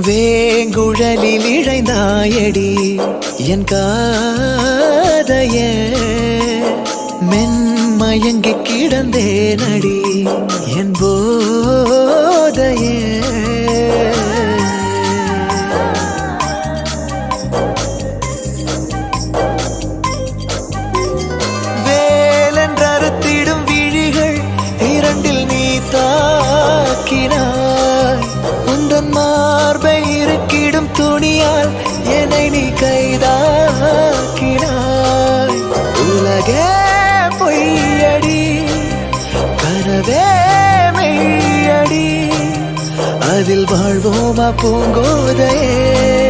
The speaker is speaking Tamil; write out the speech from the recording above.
வேங்குழலில் இழைந்தாயடி என் காதைய மென்மயங்கி கிடந்தேனடி என் போதைய வேலென்றறுத்திடும் விழிகள் இரண்டில் நீ தாக்கினாய் உந்தன் மார்பை இருக்கிடும் துணியால் என்னை நீ கைதாக்கினாய் உலகே பொய்யடி கனவே மெய்யடி அதில் வாழ்வோமா பூங்கோதையே